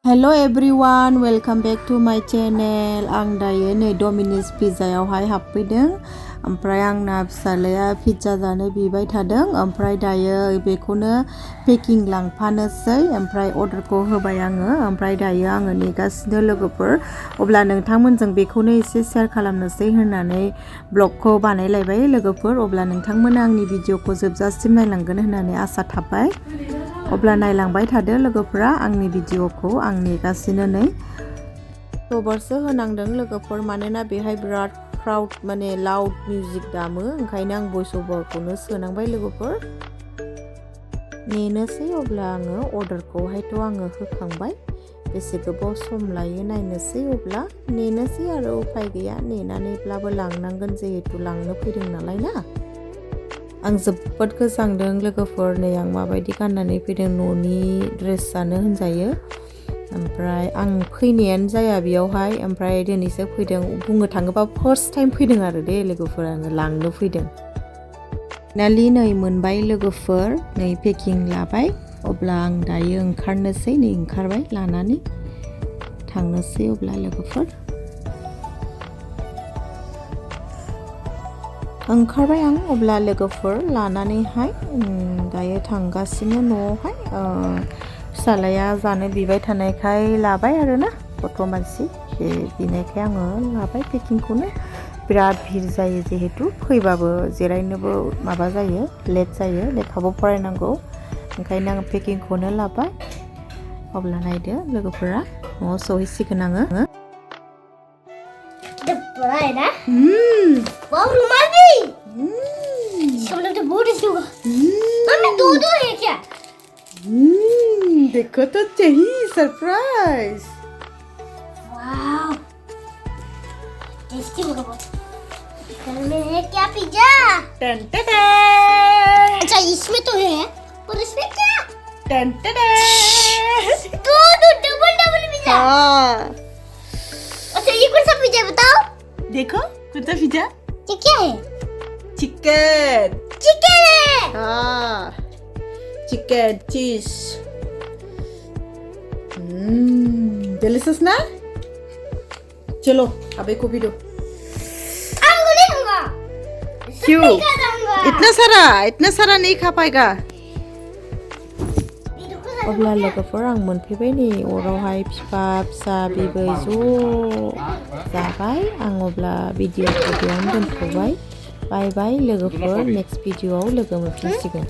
Hello everyone, welcome back to my channel. आं दायो नै डमिन'स पिज्जायावहाय हाबफैदों। ओमफ्राय आंना फिसालाया पिज्जा जानो बिबाय थादों। ओमफ्राय दायो बेखौनो पेकिं लांफानोसै। ओमफ्राय अर्डारखौ होबाय आङो। ओमफ्राय दायो आङो नेगासिनो लोगोफोर। अब्ला नोंथांमोनजों बेखौनो एसे शेयार खालामनोसै होननानै ब्लगखौ बानायलायबाय लोगोफोर। अब्ला नोंथांमोना आंनि भिडिअखौ जोबजासिम नायलांगोन होननानै आसा थाबाय। अब्ला नायलांबाय थादो लोगोफोरा आंनि भिडिअखौ। आं नेगासिनो नै सबारसो होनांदों लोगोफोर, मानोना बेहाय बिराद क्राउड माने लाउड मिउजिक दामो, ओंखायनो आं भइस अभारखौनो सोनांबाय लोगोफोर। नेनोसै अब्ला आङो अर्डारखौहायथ' आङो होखांबाय। बेसे गोबाव सम लायो नायनोसै, अब्ला नेनोसै आरो उपाय गैया, नेनानैब्लाबो लांनांगोन जिहेतु लांनो फैदों नालाय ना। आं जोबोद गोजांदों लोगोफोर। नै आं माबायदि गाननानै फैदों, न'नि ड्रेसआनो होनजायो। ओमफ्राय आं फैनायानो जाया बेयावहाय, ओमफ्राय दिनैसो फैदों। बुंनो थाङोबा फार्स्ट टाइम फैदों आरो दे लोगोफोर, आङो लांनो फैदों। फाइनालि नै मोनबाय लोगोफोर, नै पेकिं लाबाय। अब्ला आं दायो ओंखारनोसै, नै ओंखारबाय लानानै थांनोसै अब्ला लोगोफोर। ओंखारबाय आं अब्ला लोगोफोर लानानैहाय दायो थांगासिनो न'आवहाय। फिसालाया जानो बिबाय थानायखाय लाबाय आरोना, गथ' मानसि बे बिनायखाय आङो लाबाय पेकिंखौनो। बिराद भिर जायो जिहेतु, फैबाबो जिरायनोबो माबा जायो, लेट जायो, लेखाबो फरायनांगौ, ओंखायनो आं पेकिंखौनो लाबाय। अब्ला नायदो लोगोफोरा, न'आव सहैसिगोन आङो। वाह रुमाल भी। सब लोग तो बहुत अच्छे होगा। मम्मी दो है क्या? देखो तो चाहिए सरप्राइज। वाह टेस्टी होगा बहुत। घर में है क्या पिज्जा? Ton ton. अच्छा इसमें तो है, और इसमें क्या? टन टन। दो डबल पिज्जा। हाँ। अच्छा ये कौन सा पिज्जा बताओ? देखो कौन सा पिज्जा? ये क्या है? चिकन। चिकन है। हाँ, चिकन चीज। डिलीशियस ना? चलो अब एक को भी दो। आपको नहीं दूंगा। क्यों? इतना सारा नहीं खा पाएगा। अब्ला लोगोफोर आं मोनफैबाय नै अरावहाय, फिफा फिसा बिबै ज' जाबाय। आं अब्ला भिडिअखौ बेयावनो दोनथ'बाय। बाय बाय लोगोफोर, नेक्स्ट भिडिअआव लोगो मोनफिनसिगोन।